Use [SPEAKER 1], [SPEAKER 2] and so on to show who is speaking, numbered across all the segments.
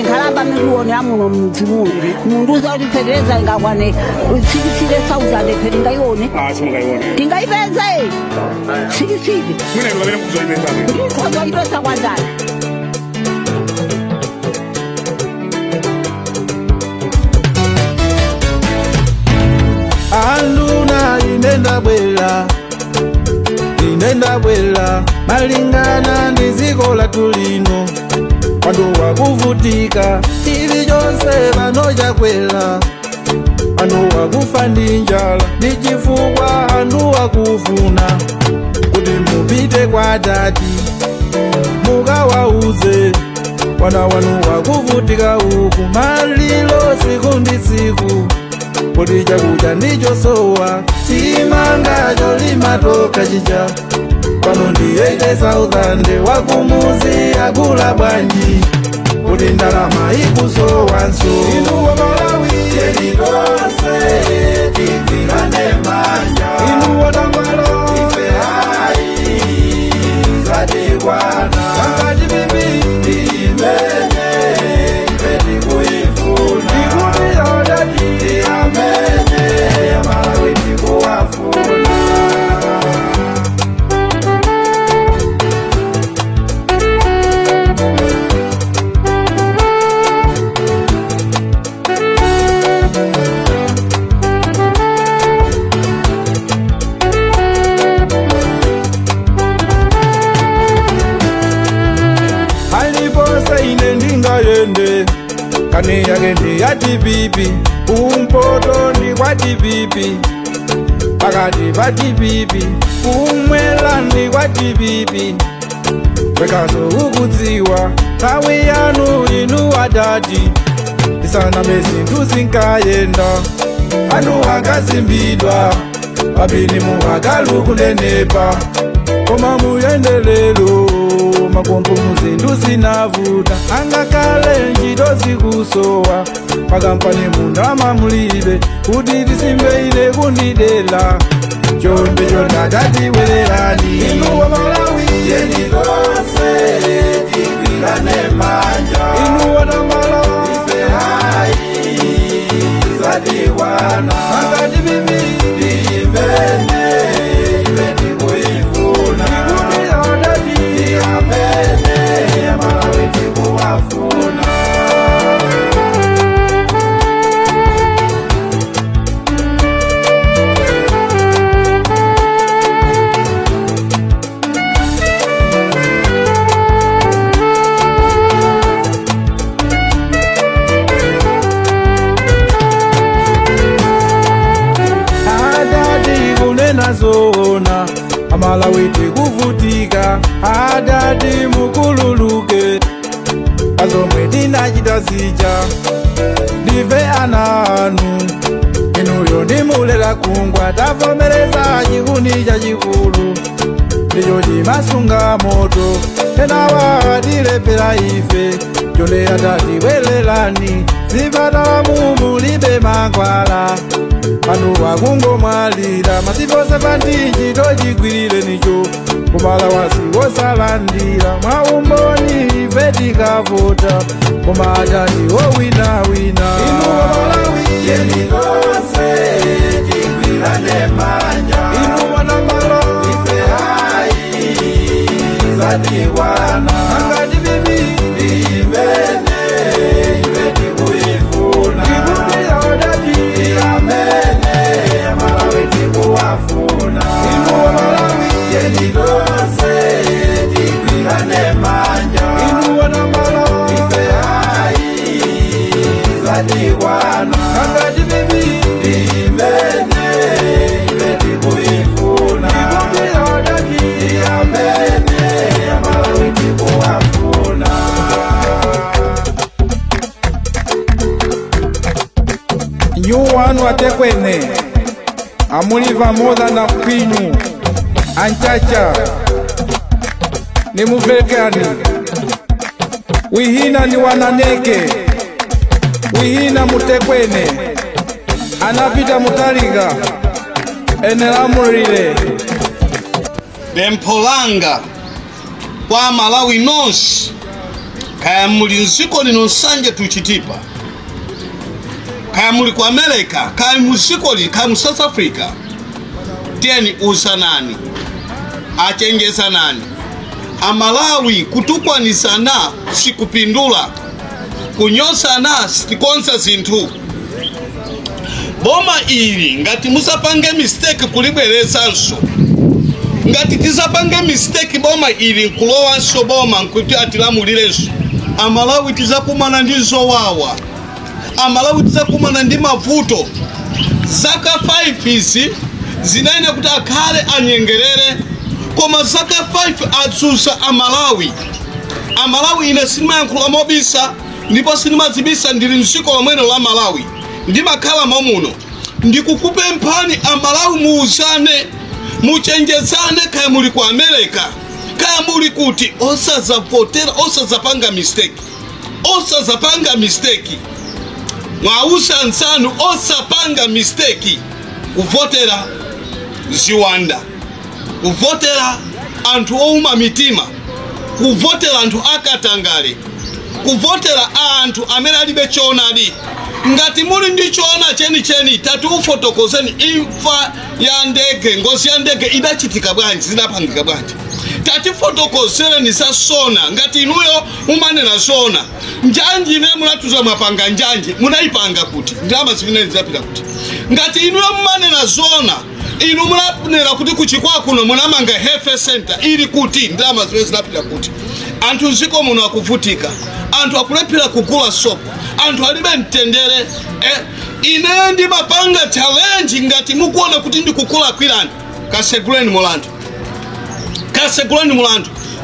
[SPEAKER 1] Ngalamba milioni amuno mzimu. Munduza ulipeleza ngakwane 60,000 pedi ngaione.
[SPEAKER 2] Simungaione.
[SPEAKER 1] Tingaipeza eh. 60.
[SPEAKER 2] Mwine ngabele kuzoipeza.
[SPEAKER 1] Kwa idosa kwandani.
[SPEAKER 3] Aluna inenda bwela malingana nizikola tulino Wanu wakuvutika ili jose manoja kwela Wanu wakufa njala nichifukwa wanu wakufuna Kuti mupite kwa dati muka wauze Wana wanu wakuvutika huku malilo siku ndi siku Kuti chakuja ndicho sowa chimanga cholimatoka chicha Pano ndi 80,000 wakumuzi akula bwanji Kuti ndalama ikusowa nso Inu wa Malawi Yenidose tikirane manja Inu wa Tangwalo Ife hai Zadigwana Kangati bibi Imene Ipeti kuifuna Ikuni yodati Iamene Malawi tikuwafuna Kani yake ndi yati bibi Umpoto ndi wati bibi Pakati pati bibi Umwela ndi wati bibi Wekaso ukudziwa Tawi yanu inu adati Isana mezi nduzinkayenda Anu akazimbidwa Babini muhagalu kunenepa Koma muyendelelo Makompo muzindu zinavuta Angakale njidozi kusowa Pakampani mundama mulibe Kudidi simbeile kundidela Chombe chonda dati welelani Inu wa Malawi Yenidose Tikwilane manja Inu wa Tangwalo Ife hai Zadigwana Angati bibi Imene Ipeti kuifuna Ikuni yodati Iamene Malawi tikuwafuna Adadi kunena zona Malawi tikuvutika Adadi mukululuke Azomwe tinachita zija Ndive ananu Inuyo ndimulela kungwa Tavomereza chikuni cha chikulu Ndicho chimasunga moto Tenawa tilepera ife Chonde atati welelani Zipata mumulibe mankwala Pano wakungo mwalira Masipose pantinji tochigwirire nicho Kumala wasi wosalandira Mwaumboni ife tikavota Kumadani wina wina Inu wa Malawi Yenidose Tigwirane manja Inu wa Tangwalo Ife hai Zadigwana Angati bibi Imene Ipeti kuifuna Ikuni yodati Iamene Malawi tikuwafuna Inu wa Malawi Yenidose Tigwirane manja Inu wa Tangwalo Ife hai Zadigwana Angati bibi Imene Ipeti kuifuna Ikuni yodati Iamene Malawi tikuwafuna Nyuwanu atekwene Amuliva moda na kwinyu Anchacha Nimuvekani Wihina ni wananeke Wihina mutekwene Anapita mutariga Enela murile
[SPEAKER 4] Bempolanga Kwa Malawi nonse
[SPEAKER 2] kaya muli nziko lino nsanje tuchitipa, kaya muli ku America, kaya muziko li, kaya mu South Africa, tieni usanani, achengesa nani. Amalawi kutukwanisana sikupindula, kunyosana sikonsa zinthu. Boma ili ngati musapange mistake kulibweresanso, ngati tisapange mistake boma ili nkulowanso boma nkuti atilamulirenso, Amalawi tizakumana ndi zowawa, Amalawi tizakumana ndi mavuto. Zaka 5 izi zinaenda kuti akhale anyengerere, koma zaka 5 adzusa Amalawi. Amalawi ine sinimayankhula mobisa, ndipo sinimazibisa ndili mziko lomweno la Malawi. Ndimakhala momuno, ndikukupemphani Amalawi muuzane, muchenjezane, kaya muli ku America, kaya muli kuti osazavotera, osazapanga mistake. Mwausa nsanu osapanga mistake, kuvotera ziwanda, kuvotera anthu ouma mitima, kuvotera anthu akatangale, kuvotera anthu amene alibe choonadi. Ngati muli ndi choona cheni tatiufotokozeni imfa ya ndege, ngozi ya ndege idachitika bwanji, zidapangika bwanji. Tatifotokozeni za sona, ngati inuyo umanena sona. Njanji ine mulatuza mapanga njanji, munaipanga kuti, ndama zimene zidapita kuti. Ngati inuyo umanena zona, inu munanena kuti kuchikwa kuno munamanga health center ili kuti, ndama zimene zidapita kuti. Anthu nziko muno akuvutika, anthu akulephera kugula sopo, anthu alibe mtendere. Ine ndi mapanga challenge ngati mukuona kuti ndikukula kwirani, kaseguleni mulandu.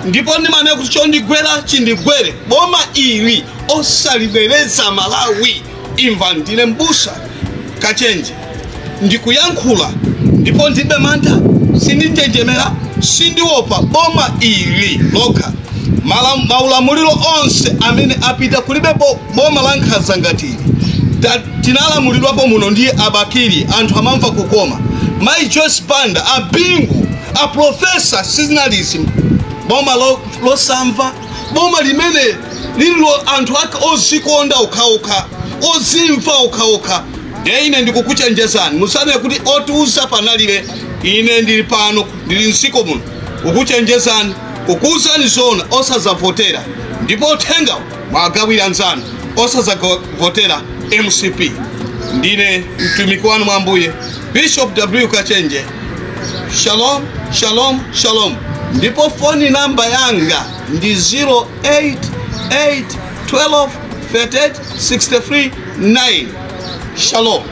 [SPEAKER 2] Ndipo ndimane kuti chondigwera chindigwere. Boma ili osalibwereza Malawi. Imva ndine mbusa Kachenje, ndikuyankhula ndipo ndibe mantha, sindinjenjemera, sindiopa. Boma ili lokha maulamuliro onse amene apita kulibe boma la Nkhanza ngati ili. Tinalamulidwapo muno ndiye abakiri, anthu amamva kukoma. Mai Joyce Banda, abingu, a professor seasonalism. Boma losamva, boma limene lilo anthu ake ozikonda ukhaokha, ozimva ukhaokha. Ine ndikukuchenjezani, musane kuti otiuza panalibe. Ine ndili pano, ndili nsiko muno, kukuchenjezani, kukuuzani zona, osazavotera. Ndipo uthenga mwagawira nzanu, osazavotera MCP. Ndine mtumiki wanu mwambuye Bishop W. Kachenje. Shalom, shalom, shalom. Ndipo phone number yanga ndi 088123863 9. Shalom.